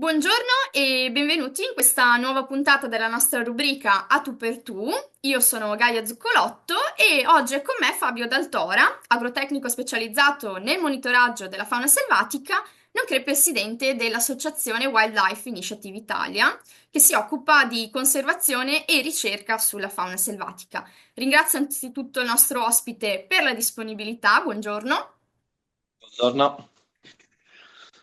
Buongiorno e benvenuti in questa nuova puntata della nostra rubrica A tu per tu. Io sono Gaia Zuccolotto e oggi è con me Fabio Daltora, agrotecnico specializzato nel monitoraggio della fauna selvatica, nonché presidente dell'associazione Wildlife Initiative Italia, che si occupa di conservazione e ricerca sulla fauna selvatica. Ringrazio anzitutto il nostro ospite per la disponibilità. Buongiorno. Buongiorno.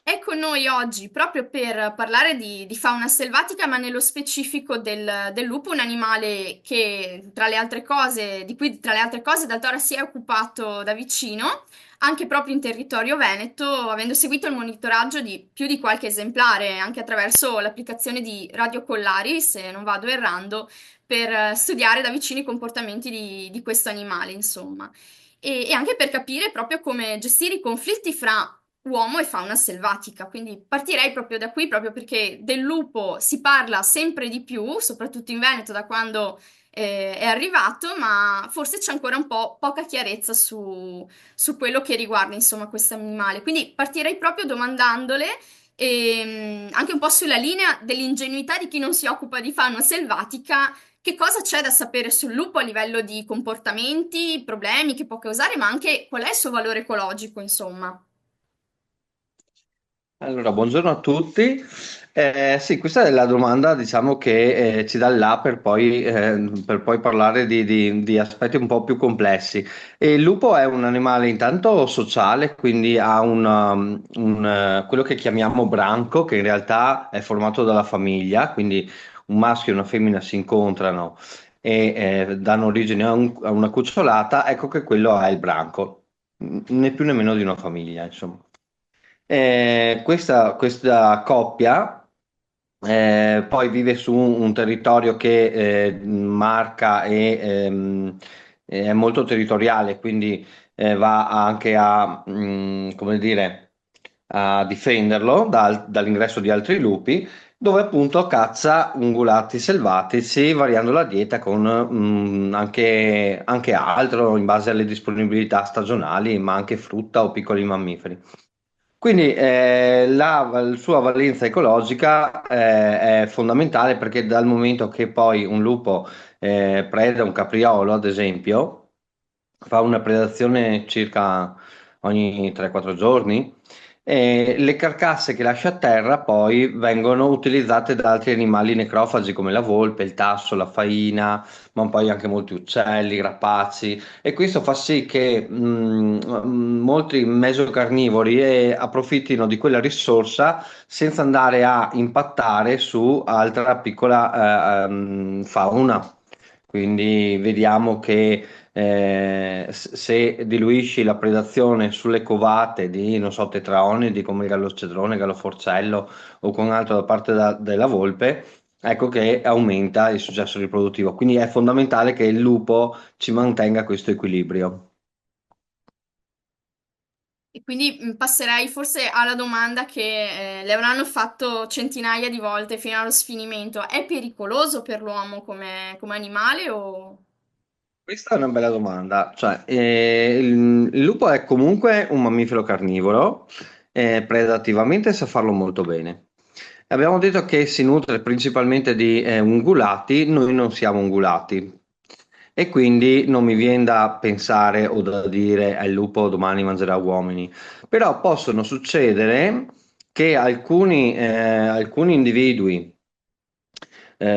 È con noi oggi proprio per parlare di fauna selvatica, ma nello specifico del lupo, un animale che tra le altre cose, di cui tra le altre cose Daltora si è occupato da vicino, anche proprio in territorio veneto, avendo seguito il monitoraggio di più di qualche esemplare, anche attraverso l'applicazione di radiocollari, se non vado errando, per studiare da vicino i comportamenti di questo animale, insomma. E anche per capire proprio come gestire i conflitti fra uomo e fauna selvatica. Quindi partirei proprio da qui, proprio perché del lupo si parla sempre di più, soprattutto in Veneto da quando è arrivato, ma forse c'è ancora un po' poca chiarezza su quello che riguarda, insomma, questo animale. Quindi partirei proprio domandandole. Anche un po' sulla linea dell'ingenuità di chi non si occupa di fauna selvatica, che cosa c'è da sapere sul lupo a livello di comportamenti, problemi che può causare, ma anche qual è il suo valore ecologico, insomma. Allora, buongiorno a tutti. Sì, questa è la domanda, diciamo, che ci dà là per poi parlare di aspetti un po' più complessi. E il lupo è un animale intanto sociale, quindi ha quello che chiamiamo branco, che in realtà è formato dalla famiglia, quindi un maschio e una femmina si incontrano e danno origine a una cucciolata. Ecco che quello è il branco, né più né meno di una famiglia, insomma. Questa coppia poi vive su un territorio che marca e è molto territoriale, quindi va anche come dire, a difenderlo dall'ingresso di altri lupi, dove appunto caccia ungulati selvatici, variando la dieta con anche altro in base alle disponibilità stagionali, ma anche frutta o piccoli mammiferi. Quindi la sua valenza ecologica è fondamentale perché dal momento che poi un lupo preda un capriolo, ad esempio, fa una predazione circa ogni 3-4 giorni, e le carcasse che lascia a terra poi vengono utilizzate da altri animali necrofagi come la volpe, il tasso, la faina, ma poi anche molti uccelli, rapaci. E questo fa sì che molti mesocarnivori approfittino di quella risorsa senza andare a impattare su altra piccola fauna. Quindi vediamo che se diluisci la predazione sulle covate di, non so, tetraonidi come il gallocedrone, galloforcello o con altro da parte della volpe, ecco che aumenta il successo riproduttivo. Quindi è fondamentale che il lupo ci mantenga questo equilibrio. E quindi passerei forse alla domanda che le avranno fatto centinaia di volte fino allo sfinimento. È pericoloso per l'uomo come animale o... Questa è una bella domanda. Cioè, il lupo è comunque un mammifero carnivoro, predativamente sa farlo molto bene. Abbiamo detto che si nutre principalmente di ungulati, noi non siamo ungulati e quindi non mi viene da pensare o da dire il lupo domani mangerà uomini, però possono succedere che alcuni individui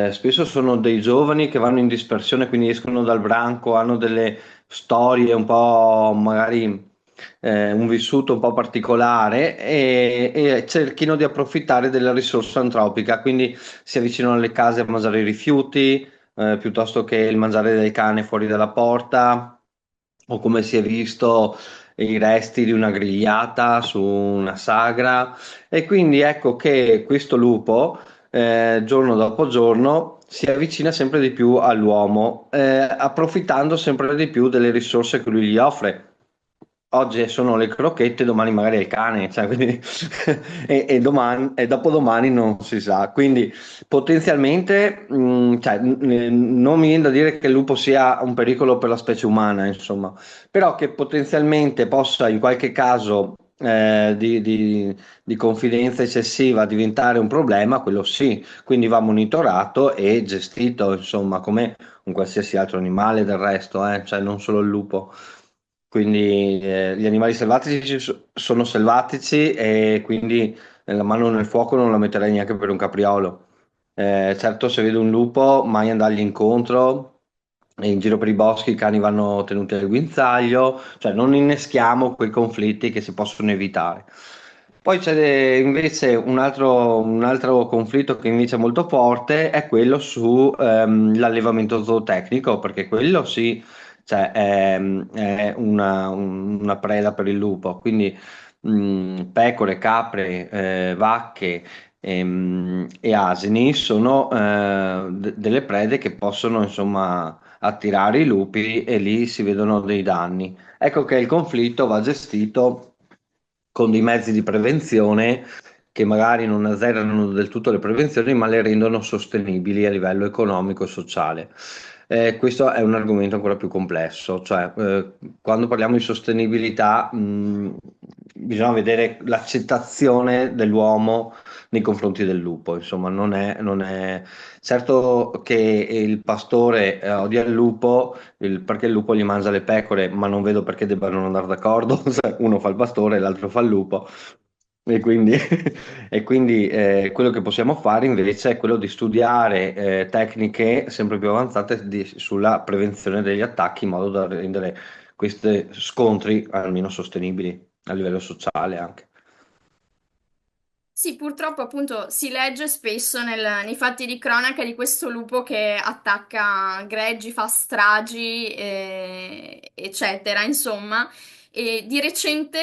spesso sono dei giovani che vanno in dispersione, quindi escono dal branco, hanno delle storie un po' magari un vissuto un po' particolare e cerchino di approfittare della risorsa antropica, quindi si avvicinano alle case a mangiare i rifiuti, piuttosto che il mangiare del cane fuori dalla porta, o come si è visto i resti di una grigliata su una sagra. E quindi ecco che questo lupo giorno dopo giorno si avvicina sempre di più all'uomo, approfittando sempre di più delle risorse che lui gli offre. Oggi sono le crocchette, domani magari è il cane, cioè, quindi, e dopodomani non si sa. Quindi potenzialmente, cioè, non mi viene da dire che il lupo sia un pericolo per la specie umana, insomma, però che potenzialmente possa in qualche caso di confidenza eccessiva diventare un problema, quello sì, quindi va monitorato e gestito, insomma, come un qualsiasi altro animale del resto, cioè non solo il lupo. Quindi gli animali selvatici sono selvatici e quindi la mano nel fuoco non la metterei neanche per un capriolo. Certo, se vedo un lupo, mai andargli incontro. E in giro per i boschi i cani vanno tenuti al guinzaglio, cioè non inneschiamo quei conflitti che si possono evitare. Poi c'è invece un altro conflitto che invece è molto forte, è quello su l'allevamento zootecnico, perché quello sì, cioè, è una preda per il lupo. Quindi pecore, capre, vacche e asini sono delle prede che possono insomma attirare i lupi e lì si vedono dei danni. Ecco che il conflitto va gestito con dei mezzi di prevenzione che magari non azzerano del tutto le prevenzioni, ma le rendono sostenibili a livello economico e sociale. Questo è un argomento ancora più complesso, cioè quando parliamo di sostenibilità, bisogna vedere l'accettazione dell'uomo nei confronti del lupo, insomma, non è certo che il pastore odia il lupo perché il lupo gli mangia le pecore, ma non vedo perché debbano andare d'accordo, se uno fa il pastore e l'altro fa il lupo. E quindi, quello che possiamo fare invece è quello di studiare tecniche sempre più avanzate sulla prevenzione degli attacchi in modo da rendere questi scontri almeno sostenibili a livello sociale anche. Sì, purtroppo appunto si legge spesso nei fatti di cronaca di questo lupo che attacca greggi, fa stragi, eccetera, insomma. E di recente,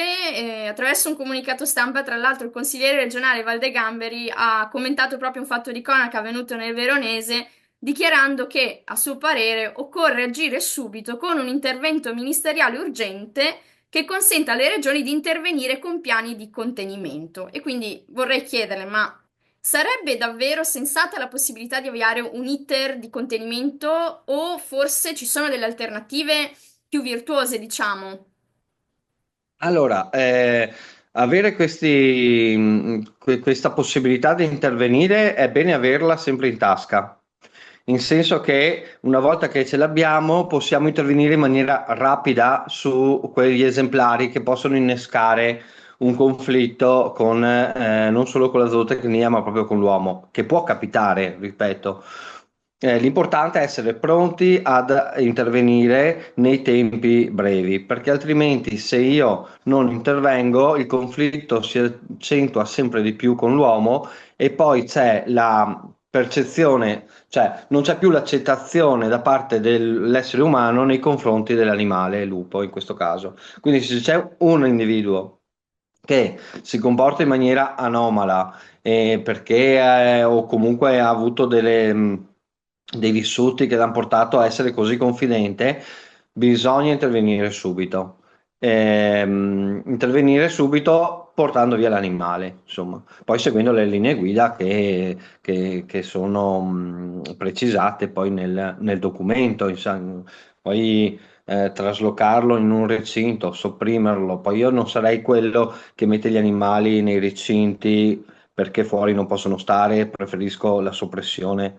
attraverso un comunicato stampa, tra l'altro, il consigliere regionale Valdegamberi ha commentato proprio un fatto di cronaca avvenuto nel Veronese, dichiarando che, a suo parere, occorre agire subito con un intervento ministeriale urgente che consenta alle regioni di intervenire con piani di contenimento. E quindi vorrei chiederle, ma sarebbe davvero sensata la possibilità di avviare un iter di contenimento o forse ci sono delle alternative più virtuose, diciamo? Allora, avere questa possibilità di intervenire è bene averla sempre in tasca, in senso che una volta che ce l'abbiamo possiamo intervenire in maniera rapida su quegli esemplari che possono innescare un conflitto con, non solo con la zootecnia, ma proprio con l'uomo, che può capitare, ripeto. L'importante è essere pronti ad intervenire nei tempi brevi, perché altrimenti se io non intervengo, il conflitto si accentua sempre di più con l'uomo e poi c'è la percezione, cioè non c'è più l'accettazione da parte dell'essere umano nei confronti dell'animale, il lupo in questo caso. Quindi se c'è un individuo che si comporta in maniera anomala perché o comunque ha avuto dei vissuti che l'hanno portato a essere così confidente, bisogna intervenire subito. Intervenire subito portando via l'animale, insomma, poi seguendo le linee guida che sono precisate poi nel documento, poi traslocarlo in un recinto, sopprimerlo, poi io non sarei quello che mette gli animali nei recinti perché fuori non possono stare, preferisco la soppressione.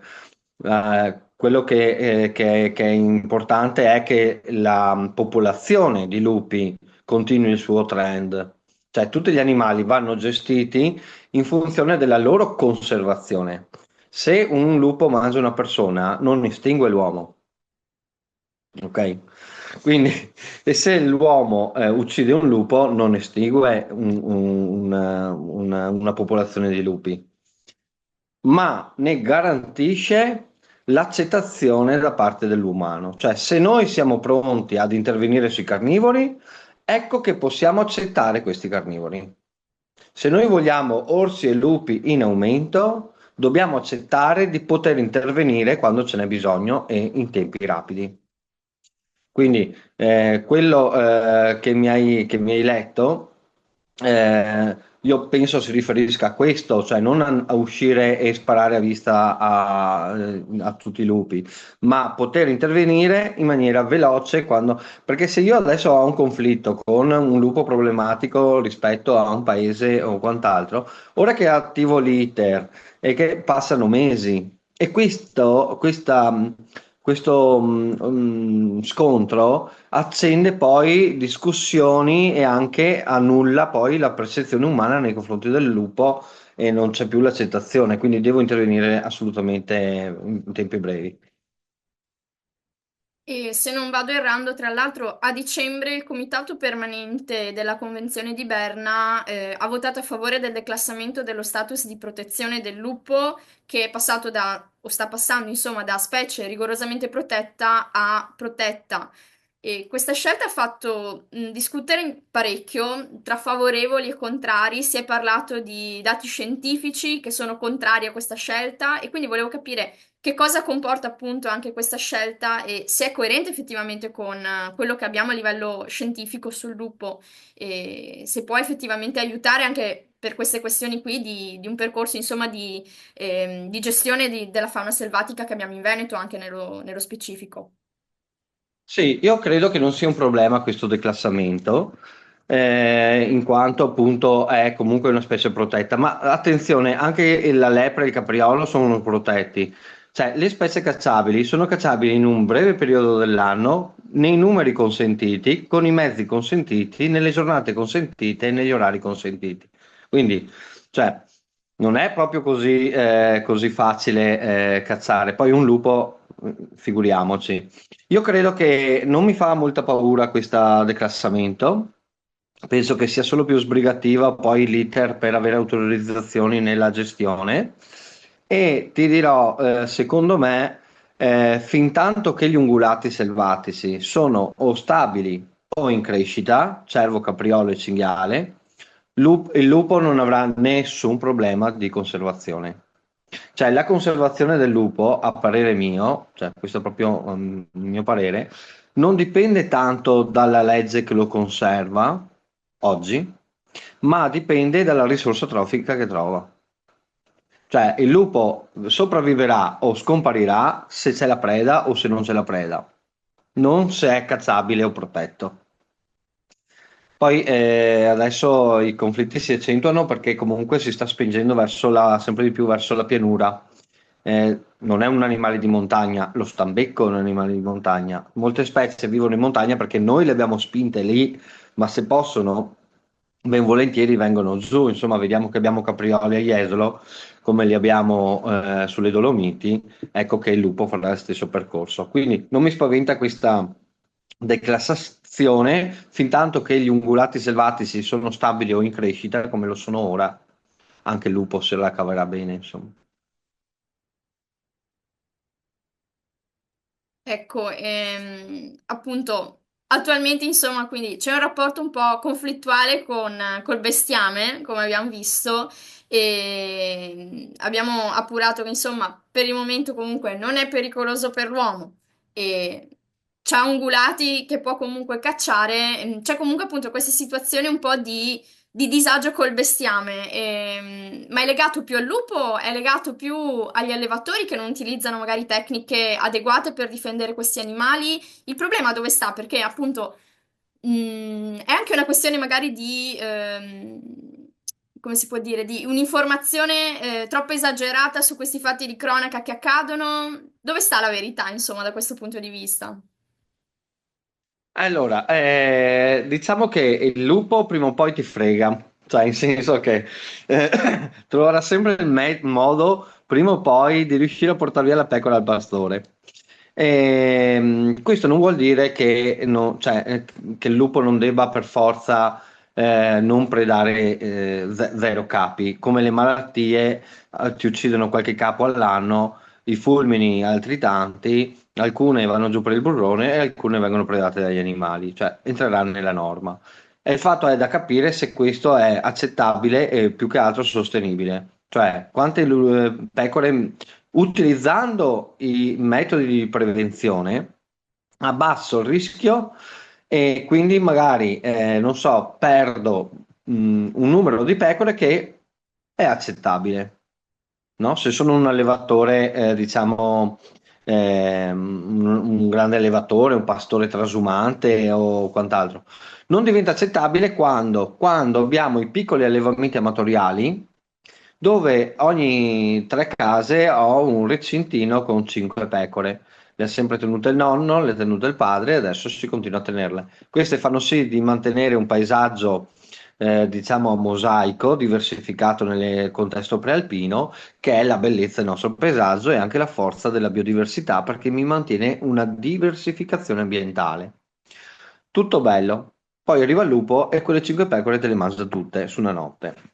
Quello che è importante è che la popolazione di lupi continui il suo trend, cioè tutti gli animali vanno gestiti in funzione della loro conservazione. Se un lupo mangia una persona, non estingue l'uomo, ok? Quindi, e se l'uomo uccide un lupo, non estingue una popolazione di lupi, ma ne garantisce l'accettazione da parte dell'umano. Cioè, se noi siamo pronti ad intervenire sui carnivori, ecco che possiamo accettare questi carnivori. Se noi vogliamo orsi e lupi in aumento, dobbiamo accettare di poter intervenire quando ce n'è bisogno e in tempi rapidi. Quindi quello che mi hai letto, io penso si riferisca a questo, cioè non a uscire e sparare a vista a tutti i lupi, ma poter intervenire in maniera veloce quando... Perché se io adesso ho un conflitto con un lupo problematico rispetto a un paese o quant'altro, ora che attivo l'iter e che passano mesi e questo scontro accende poi discussioni e anche annulla poi la percezione umana nei confronti del lupo e non c'è più l'accettazione, quindi devo intervenire assolutamente in tempi brevi. E se non vado errando, tra l'altro, a dicembre il Comitato Permanente della Convenzione di Berna ha votato a favore del declassamento dello status di protezione del lupo, che è passato da, o sta passando, insomma, da specie rigorosamente protetta a protetta. E questa scelta ha fatto discutere parecchio tra favorevoli e contrari. Si è parlato di dati scientifici che sono contrari a questa scelta e quindi volevo capire che cosa comporta appunto anche questa scelta e se è coerente effettivamente con quello che abbiamo a livello scientifico sul lupo e se può effettivamente aiutare anche per queste questioni qui di un percorso insomma di gestione della fauna selvatica che abbiamo in Veneto anche nello specifico. Sì, io credo che non sia un problema questo declassamento, in quanto appunto è comunque una specie protetta. Ma attenzione, anche la lepre e il capriolo sono protetti. Cioè, le specie cacciabili sono cacciabili in un breve periodo dell'anno, nei numeri consentiti, con i mezzi consentiti, nelle giornate consentite e negli orari consentiti. Quindi, cioè, non è proprio così facile, cacciare. Poi un lupo, figuriamoci. Io credo che non mi fa molta paura questo declassamento, penso che sia solo più sbrigativa poi l'iter per avere autorizzazioni nella gestione e ti dirò, secondo me, fin tanto che gli ungulati selvatici sono o stabili o in crescita, cervo, capriolo e cinghiale, il lupo non avrà nessun problema di conservazione. Cioè, la conservazione del lupo, a parere mio, cioè questo è proprio il mio parere, non dipende tanto dalla legge che lo conserva oggi, ma dipende dalla risorsa trofica che trova. Cioè, il lupo sopravviverà o scomparirà se c'è la preda o se non c'è la preda, non se è cacciabile o protetto. Poi adesso i conflitti si accentuano perché comunque si sta spingendo sempre di più verso la pianura. Non è un animale di montagna, lo stambecco è un animale di montagna. Molte specie vivono in montagna perché noi le abbiamo spinte lì, ma se possono, ben volentieri vengono giù. Insomma, vediamo che abbiamo caprioli a Jesolo, come li abbiamo sulle Dolomiti, ecco che il lupo farà lo stesso percorso. Quindi non mi spaventa questa declassazione, fin tanto che gli ungulati selvatici sono stabili o in crescita, come lo sono ora, anche il lupo se la caverà bene, insomma. Ecco, appunto, attualmente insomma, quindi c'è un rapporto un po' conflittuale col bestiame, come abbiamo visto, e abbiamo appurato che insomma, per il momento comunque non è pericoloso per l'uomo e c'ha ungulati che può comunque cacciare, c'è comunque appunto questa situazione un po' di disagio col bestiame, ma è legato più al lupo, è legato più agli allevatori che non utilizzano magari tecniche adeguate per difendere questi animali. Il problema dove sta? Perché appunto è anche una questione magari come si può dire, di un'informazione troppo esagerata su questi fatti di cronaca che accadono. Dove sta la verità, insomma, da questo punto di vista? Allora, diciamo che il lupo prima o poi ti frega, cioè in senso che eh, troverà sempre il modo prima o poi di riuscire a portare via la pecora al pastore. Questo non vuol dire che il lupo non debba per forza non predare zero capi, come le malattie ti uccidono qualche capo all'anno, i fulmini altri tanti, alcune vanno giù per il burrone e alcune vengono predate dagli animali, cioè entreranno nella norma. E il fatto è da capire se questo è accettabile e più che altro sostenibile, cioè quante pecore utilizzando i metodi di prevenzione abbasso il rischio e quindi magari, non so, perdo un numero di pecore che è accettabile, no? Se sono un allevatore, diciamo, un grande allevatore, un pastore trasumante o quant'altro, non diventa accettabile quando abbiamo i piccoli allevamenti amatoriali dove ogni 3 case ho un recintino con 5 pecore. Le ha sempre tenute il nonno, le ha tenute il padre e adesso si continua a tenerle. Queste fanno sì di mantenere un paesaggio, diciamo, a mosaico, diversificato nel contesto prealpino, che è la bellezza del nostro paesaggio e anche la forza della biodiversità, perché mi mantiene una diversificazione ambientale. Tutto bello. Poi arriva il lupo e quelle 5 pecore te le mangia tutte su una notte.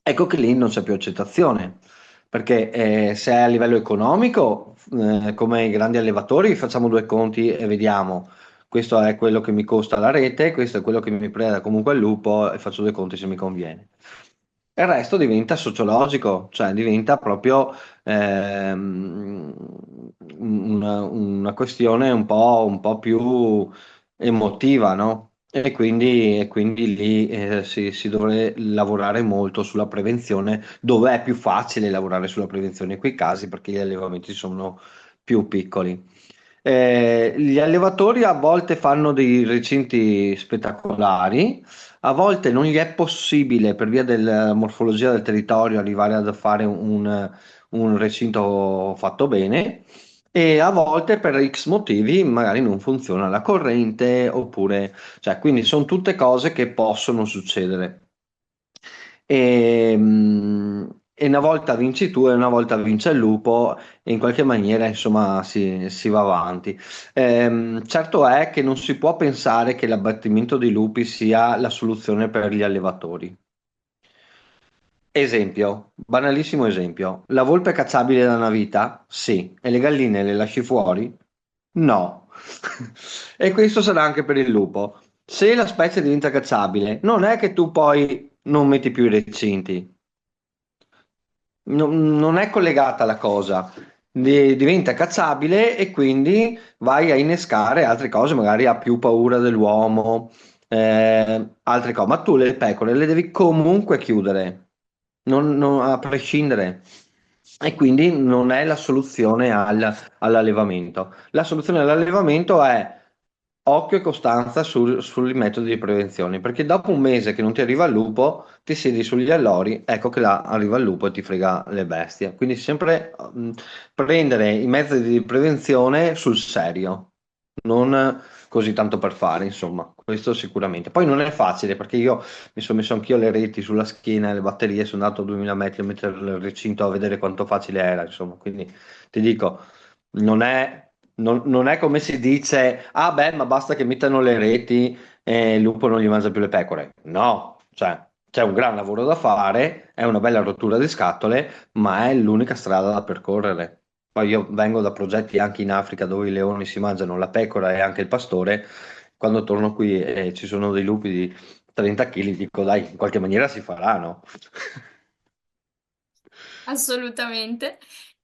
Ecco che lì non c'è più accettazione, perché se è a livello economico, come i grandi allevatori, facciamo due conti e vediamo, questo è quello che mi costa la rete, questo è quello che mi preda comunque il lupo e faccio due conti se mi conviene. Il resto diventa sociologico, cioè diventa proprio una questione un po' più emotiva, no? E quindi lì si dovrebbe lavorare molto sulla prevenzione, dove è più facile lavorare sulla prevenzione in quei casi perché gli allevamenti sono più piccoli. Gli allevatori a volte fanno dei recinti spettacolari, a volte non gli è possibile per via della morfologia del territorio arrivare ad fare un recinto fatto bene. E a volte per X motivi magari non funziona la corrente oppure, cioè, quindi sono tutte cose che possono succedere. E una volta vinci tu e una volta vince il lupo e in qualche maniera insomma si va avanti. Certo è che non si può pensare che l'abbattimento dei lupi sia la soluzione per gli allevatori. Esempio, banalissimo esempio, la volpe è cacciabile da una vita? Sì. E le galline le lasci fuori? No. E questo sarà anche per il lupo. Se la specie diventa cacciabile, non è che tu poi non metti più i recinti. Non è collegata la cosa. Diventa cacciabile e quindi vai a innescare altre cose, magari ha più paura dell'uomo, altre cose. Ma tu le pecore le devi comunque chiudere a prescindere. E quindi non è la soluzione all'allevamento. La soluzione all'allevamento è occhio e costanza sui metodi di prevenzione, perché dopo un mese che non ti arriva il lupo, ti siedi sugli allori, ecco che là arriva il lupo e ti frega le bestie. Quindi sempre prendere i metodi di prevenzione sul serio, non così tanto per fare, insomma, questo sicuramente. Poi non è facile perché io mi sono messo anch'io le reti sulla schiena e le batterie, sono andato a 2000 metri a mettere il recinto a vedere quanto facile era, insomma, quindi ti dico, non è come si dice, ah beh, ma basta che mettano le reti e il lupo non gli mangia più le pecore. No, cioè c'è un gran lavoro da fare, è una bella rottura di scatole, ma è l'unica strada da percorrere. Poi io vengo da progetti anche in Africa dove i leoni si mangiano la pecora e anche il pastore. Quando torno qui e ci sono dei lupi di 30 kg, dico dai, in qualche maniera si farà, no? Assolutamente.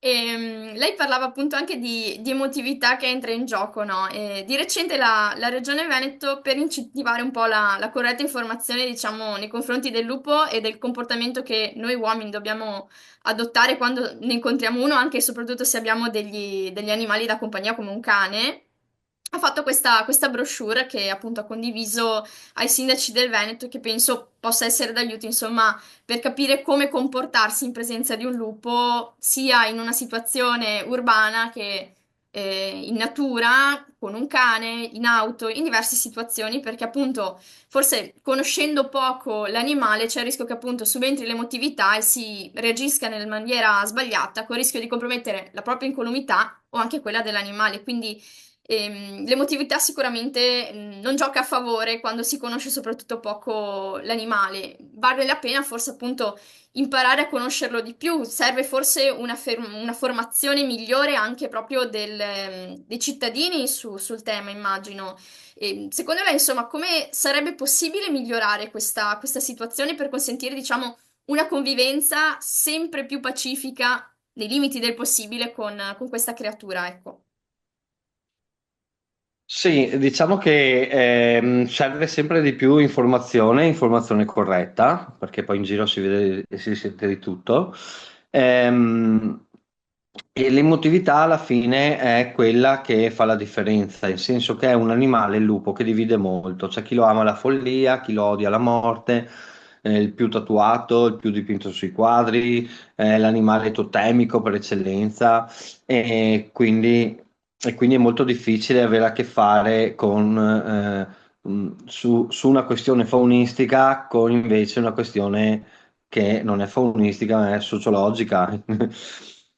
Lei parlava appunto anche di emotività che entra in gioco, no? E di recente la Regione Veneto, per incentivare un po' la corretta informazione, diciamo, nei confronti del lupo e del comportamento che noi uomini dobbiamo adottare quando ne incontriamo uno, anche e soprattutto se abbiamo degli animali da compagnia come un cane, ha fatto questa brochure che appunto ha condiviso ai sindaci del Veneto, che penso possa essere d'aiuto, insomma, per capire come comportarsi in presenza di un lupo, sia in una situazione urbana che in natura, con un cane, in auto, in diverse situazioni, perché appunto forse conoscendo poco l'animale c'è il rischio che appunto subentri l'emotività e si reagisca nella maniera sbagliata, con il rischio di compromettere la propria incolumità o anche quella dell'animale. Quindi l'emotività sicuramente non gioca a favore quando si conosce soprattutto poco l'animale. Vale la pena forse appunto imparare a conoscerlo di più. Serve forse una formazione migliore anche proprio dei cittadini sul tema, immagino. Secondo lei, insomma, come sarebbe possibile migliorare questa situazione per consentire, diciamo, una convivenza sempre più pacifica, nei limiti del possibile, con questa creatura, ecco. Sì, diciamo che serve sempre di più informazione, informazione corretta, perché poi in giro si vede e si sente di tutto. Ehm, e l'emotività alla fine è quella che fa la differenza, nel senso che è un animale, il lupo, che divide molto. C'è chi lo ama la follia, chi lo odia la morte, il più tatuato, il più dipinto sui quadri, l'animale totemico per eccellenza. E quindi, e quindi è molto difficile avere a che fare con, su una questione faunistica con invece una questione che non è faunistica, ma è sociologica.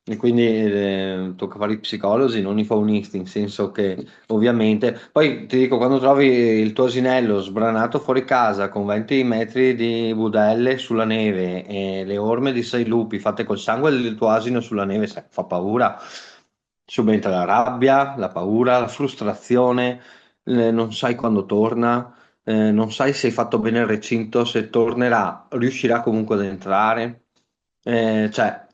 E quindi tocca fare i psicologi, non i faunisti, in senso che ovviamente. Poi ti dico, quando trovi il tuo asinello sbranato fuori casa con 20 metri di budelle sulla neve e le orme di 6 lupi fatte col sangue del tuo asino sulla neve, fa paura. Subentra la rabbia, la paura, la frustrazione, non sai quando torna, non sai se hai fatto bene il recinto, se tornerà, riuscirà comunque ad entrare. Cioè,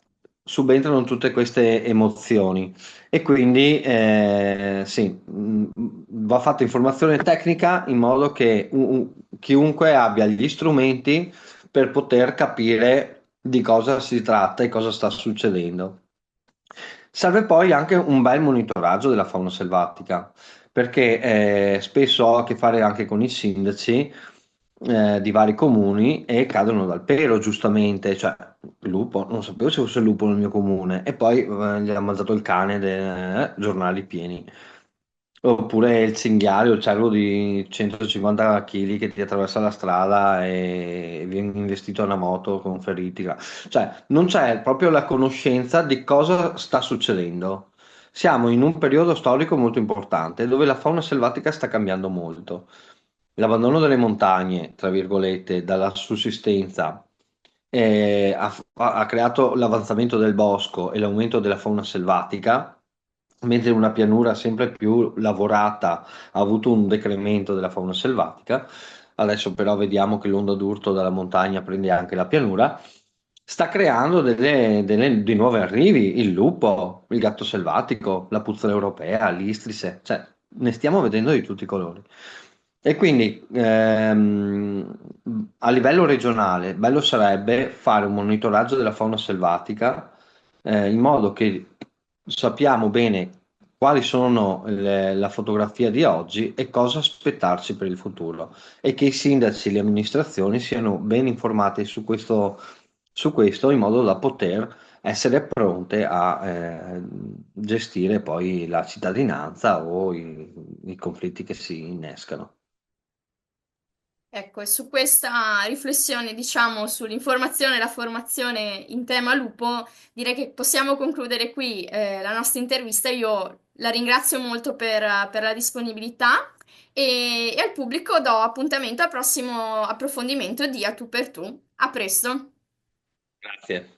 subentrano tutte queste emozioni. E quindi sì, va fatta informazione tecnica in modo che chiunque abbia gli strumenti per poter capire di cosa si tratta e cosa sta succedendo. Serve poi anche un bel monitoraggio della fauna selvatica, perché spesso ho a che fare anche con i sindaci di vari comuni e cadono dal pero, giustamente, cioè il lupo, non sapevo se fosse il lupo nel mio comune, e poi gli ha mangiato il cane, giornali pieni. Oppure il cinghiale o il cervo di 150 kg che ti attraversa la strada e viene investito da una moto con feriti. Cioè, non c'è proprio la conoscenza di cosa sta succedendo. Siamo in un periodo storico molto importante dove la fauna selvatica sta cambiando molto. L'abbandono delle montagne, tra virgolette, dalla sussistenza, ha creato l'avanzamento del bosco e l'aumento della fauna selvatica, mentre una pianura sempre più lavorata ha avuto un decremento della fauna selvatica. Adesso però vediamo che l'onda d'urto dalla montagna prende anche la pianura. Sta creando dei nuovi arrivi, il lupo, il gatto selvatico, la puzzola europea, l'istrise, cioè ne stiamo vedendo di tutti i colori. E quindi a livello regionale, bello sarebbe fare un monitoraggio della fauna selvatica in modo che sappiamo bene quali sono la fotografia di oggi e cosa aspettarci per il futuro e che i sindaci e le amministrazioni siano ben informati su questo in modo da poter essere pronte a gestire poi la cittadinanza o i conflitti che si innescano. Ecco, e su questa riflessione, diciamo, sull'informazione e la formazione in tema lupo, direi che possiamo concludere qui, la nostra intervista. Io la ringrazio molto per la disponibilità e al pubblico do appuntamento al prossimo approfondimento di A Tu per Tu. A presto! Grazie.